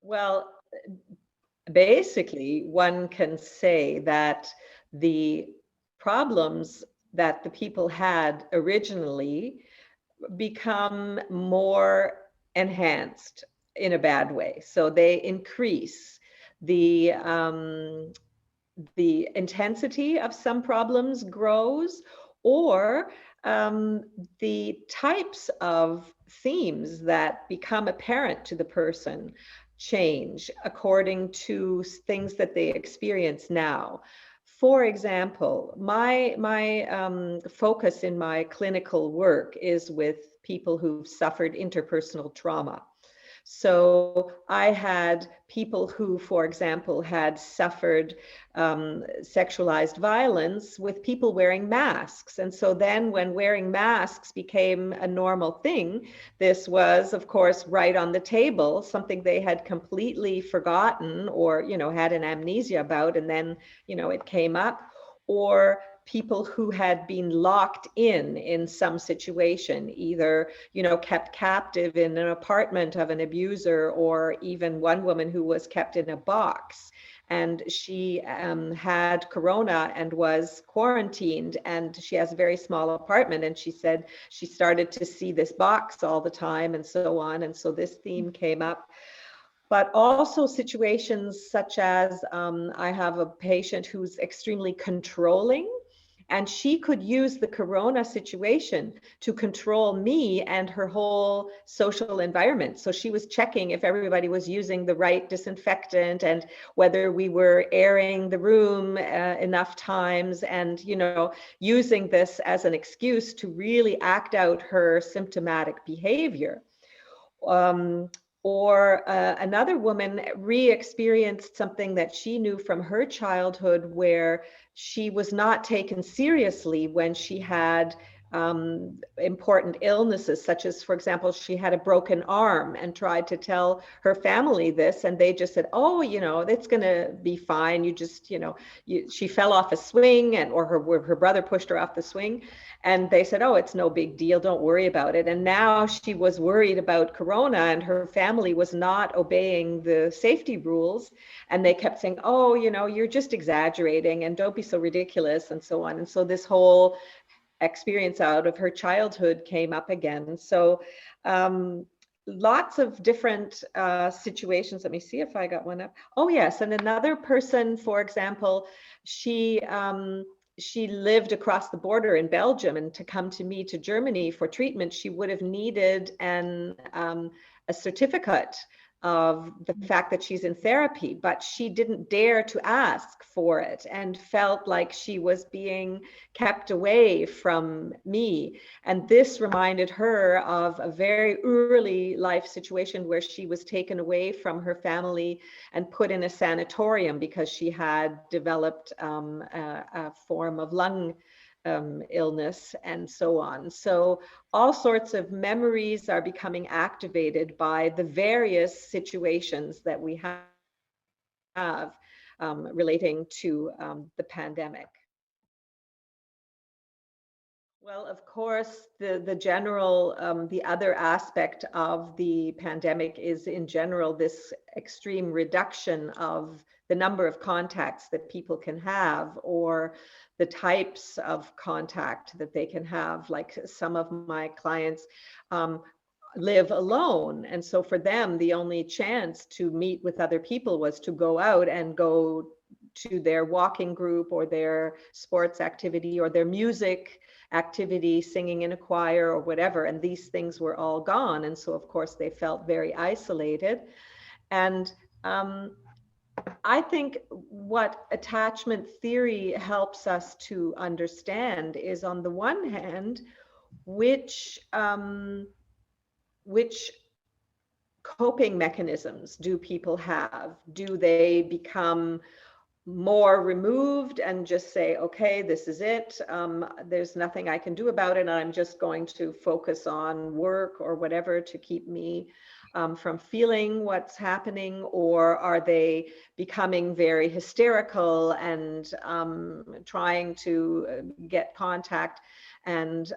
Well, basically, one can say that the problems that the people had originally become more enhanced in a bad way. So they increase the um, the intensity of some problems grows, or the types of themes that become apparent to the person change according to things that they experience now. For example, my focus in my clinical work is with people who've suffered interpersonal trauma. So I had people who, for example, had suffered sexualized violence with people wearing masks. And so then when wearing masks became a normal thing, this was, of course, right on the table, something they had completely forgotten or, had an amnesia about. And then, it came up. Or people who had been locked in some situation, either kept captive in an apartment of an abuser, or even one woman who was kept in a box, and she had corona and was quarantined, and she has a very small apartment, and she said she started to see this box all the time and so on. And so this theme came up. But also situations such as I have a patient who's extremely controlling, and she could use the corona situation to control me and her whole social environment. So she was checking if everybody was using the right disinfectant and whether we were airing the room enough times, and using this as an excuse to really act out her symptomatic behavior. Or another woman re-experienced something that she knew from her childhood, where she was not taken seriously when she had important illnesses, such as, for example, she had a broken arm and tried to tell her family this, and they just said, oh, it's going to be fine. You just, she fell off a swing, or her brother pushed her off the swing, and they said, oh, it's no big deal, don't worry about it. And now she was worried about corona, and her family was not obeying the safety rules, and they kept saying, oh, you're just exaggerating, and don't be so ridiculous, and so on. And so this whole experience out of her childhood came up again. So lots of different situations. Let me see if I got one up. Oh yes, and another person, for example, she lived across the border in Belgium, and to come to me to Germany for treatment, she would have needed a certificate of the fact that she's in therapy, but she didn't dare to ask for it and felt like she was being kept away from me. And this reminded her of a very early life situation where she was taken away from her family and put in a sanatorium because she had developed a form of lung illness and so on. So all sorts of memories are becoming activated by the various situations that we have relating to the pandemic. Well, of course, the general, the other aspect of the pandemic is, in general, this extreme reduction of the number of contacts that people can have, or the types of contact that they can have. Like some of my clients live alone, and so for them, the only chance to meet with other people was to go out and go to their walking group or their sports activity or their music activity, singing in a choir or whatever, and these things were all gone. And so of course they felt very isolated. And I think what attachment theory helps us to understand is, on the one hand, which coping mechanisms do people have? Do they become more removed and just say, okay, this is it, there's nothing I can do about it, and I'm just going to focus on work or whatever to keep me from feeling what's happening? Or are they becoming very hysterical and trying to get contact, and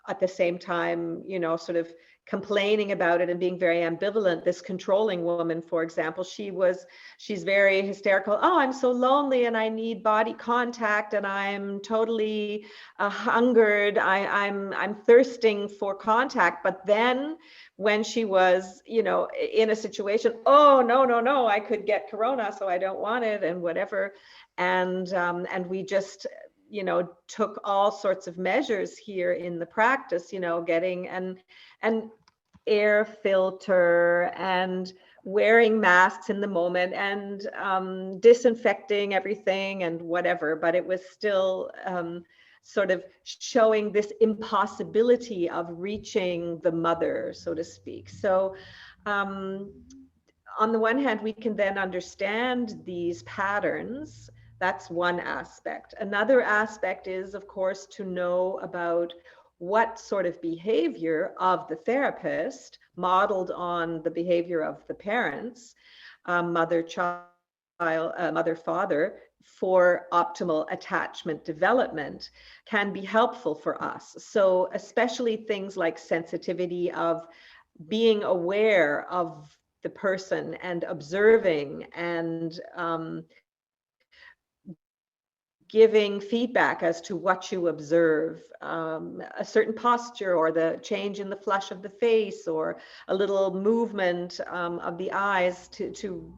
at the same time, sort of complaining about it and being very ambivalent. This controlling woman, for example, she's very hysterical. Oh, I'm so lonely and I need body contact and I'm totally hungered. I'm thirsting for contact. But then when she was, in a situation, oh, no, I could get corona, so I don't want it and whatever. And we just, took all sorts of measures here in the practice, getting an air filter and wearing masks in the moment and disinfecting everything and whatever. But it was still sort of showing this impossibility of reaching the mother, so to speak. So on the one hand, we can then understand these patterns. That's one aspect. Another aspect is, of course, to know about what sort of behavior of the therapist, modeled on the behavior of the parents, mother, father, for optimal attachment development can be helpful for us. So especially things like sensitivity of being aware of the person and observing and giving feedback as to what you observe, a certain posture or the change in the flush of the face or a little movement of the eyes to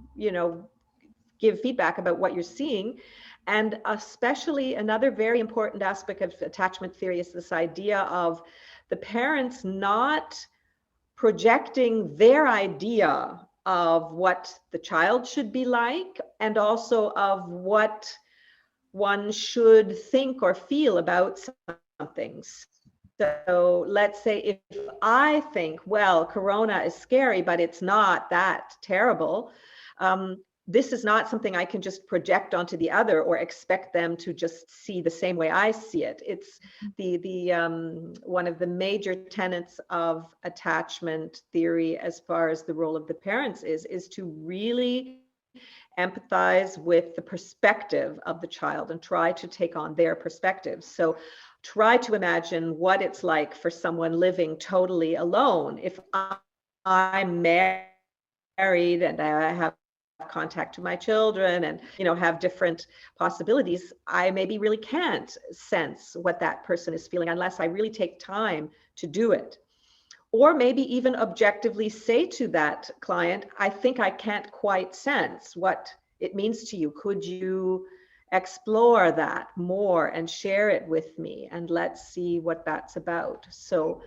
give feedback about what you're seeing. And especially another very important aspect of attachment theory is this idea of the parents not projecting their idea of what the child should be like, and also of what one should think or feel about something. So let's say if I think, well, corona is scary, but it's not that terrible, this is not something I can just project onto the other or expect them to just see the same way I see it. It's the one of the major tenets of attachment theory, as far as the role of the parents is to really empathize with the perspective of the child and try to take on their perspective. So try to imagine what it's like for someone living totally alone. If I'm married and I have contact to my children and have different possibilities, I maybe really can't sense what that person is feeling unless I really take time to do it. Or maybe even objectively say to that client, I think I can't quite sense what it means to you. Could you explore that more and share it with me? And let's see what that's about. So,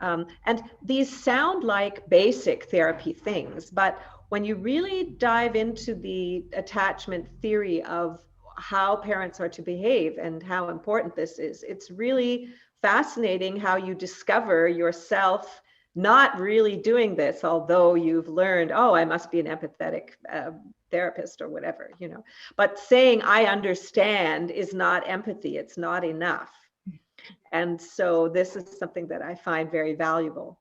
and these sound like basic therapy things, but when you really dive into the attachment theory of how parents are to behave and how important this is, it's really fascinating how you discover yourself not really doing this, although you've learned, oh, I must be an empathetic therapist or whatever, But saying I understand is not empathy. It's not enough. And so this is something that I find very valuable.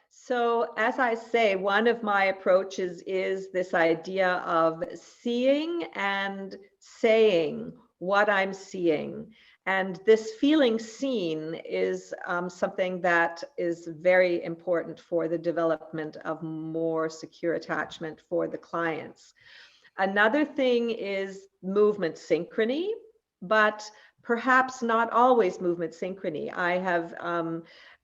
So as I say, one of my approaches is this idea of seeing and saying what I'm seeing. And this feeling seen is something that is very important for the development of more secure attachment for the clients. Another thing is movement synchrony, but perhaps not always movement synchrony. I have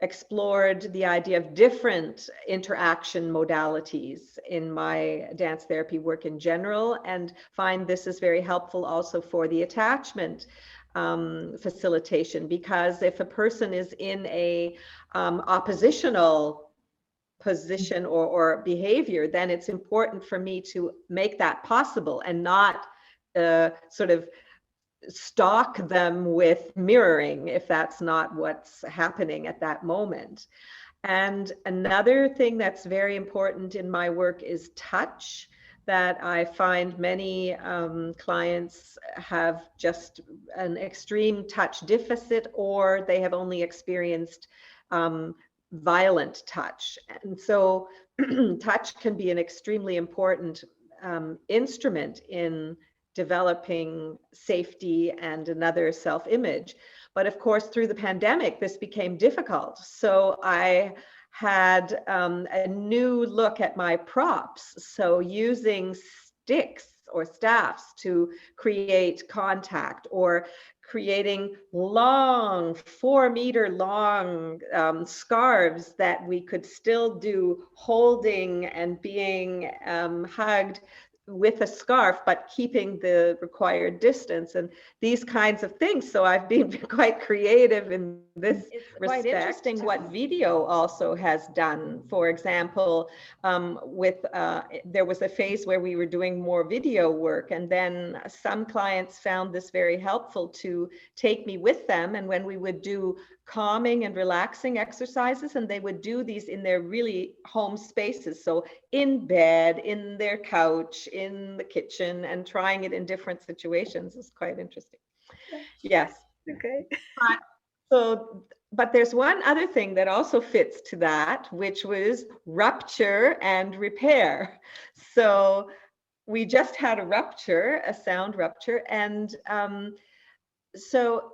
explored the idea of different interaction modalities in my dance therapy work in general, and find this is very helpful also for the attachment facilitation, because if a person is in a oppositional position or behavior, then it's important for me to make that possible and not sort of stalk them with mirroring if that's not what's happening at that moment. And another thing that's very important in my work is touch, that I find many clients have just an extreme touch deficit, or they have only experienced violent touch. And so touch can be an extremely important instrument in developing safety and another self-image. But of course, through the pandemic, this became difficult. So I had a new look at my props. So using sticks or staffs to create contact, or creating long 4-meter long scarves that we could still do holding and being hugged with a scarf, but keeping the required distance and these kinds of things. So I've been quite creative in this respect. Quite interesting what video also has done. For example, there was a phase where we were doing more video work, and then some clients found this very helpful to take me with them. And when we would do calming and relaxing exercises, and they would do these in their really home spaces, so in bed, in their couch, in the kitchen, and trying it in different situations is quite interesting. Yes. Okay. But there's one other thing that also fits to that, which was rupture and repair. So we just had a rupture, a sound rupture, and so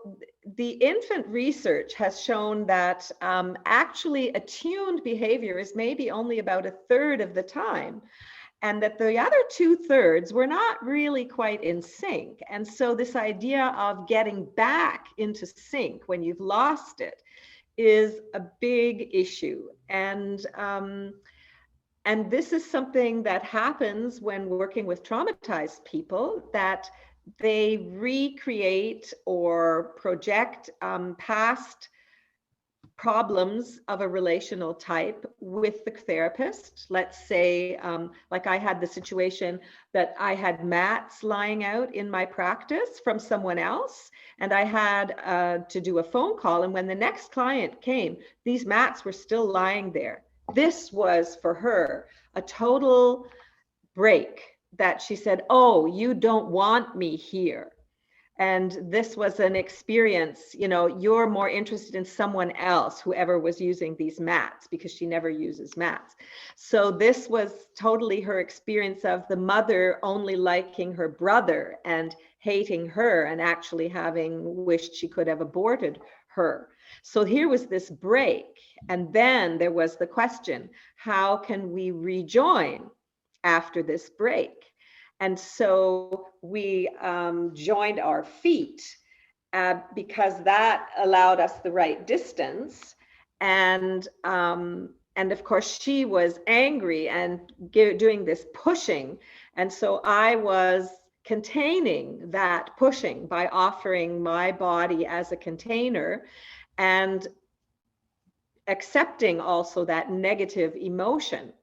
the infant research has shown that actually attuned behavior is maybe only about 1/3 of the time, and that the other 2/3 were not really quite in sync. And so this idea of getting back into sync when you've lost it is a big issue. And this is something that happens when working with traumatized people, that they recreate or project past problems of a relational type with the therapist. Let's say, like I had the situation that I had mats lying out in my practice from someone else, and I had to do a phone call. And when the next client came, these mats were still lying there. This was for her a total break, that she said, "Oh, you don't want me here." And this was an experience, you're more interested in someone else, whoever was using these mats, because she never uses mats. So this was totally her experience of the mother only liking her brother and hating her, and actually having wished she could have aborted her. So here was this break. And then there was the question, how can we rejoin after this break? And so we joined our feet because that allowed us the right distance. And of course, she was angry and doing this pushing. And so I was containing that pushing by offering my body as a container, and accepting also that negative emotion.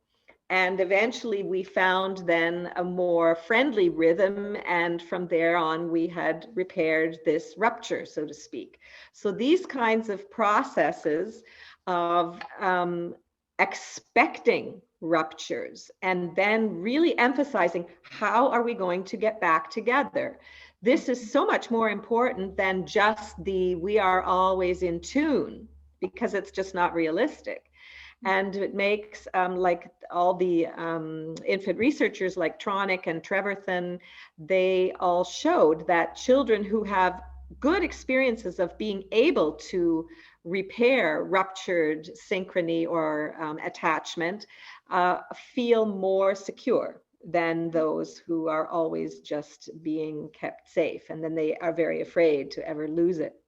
And eventually we found then a more friendly rhythm, and from there on we had repaired this rupture, so to speak. So these kinds of processes of expecting ruptures and then really emphasizing, how are we going to get back together? This is so much more important than just we are always in tune, because it's just not realistic. And it makes, like all the infant researchers like Tronick and Treverthen, they all showed that children who have good experiences of being able to repair ruptured synchrony or attachment feel more secure than those who are always just being kept safe. And then they are very afraid to ever lose it.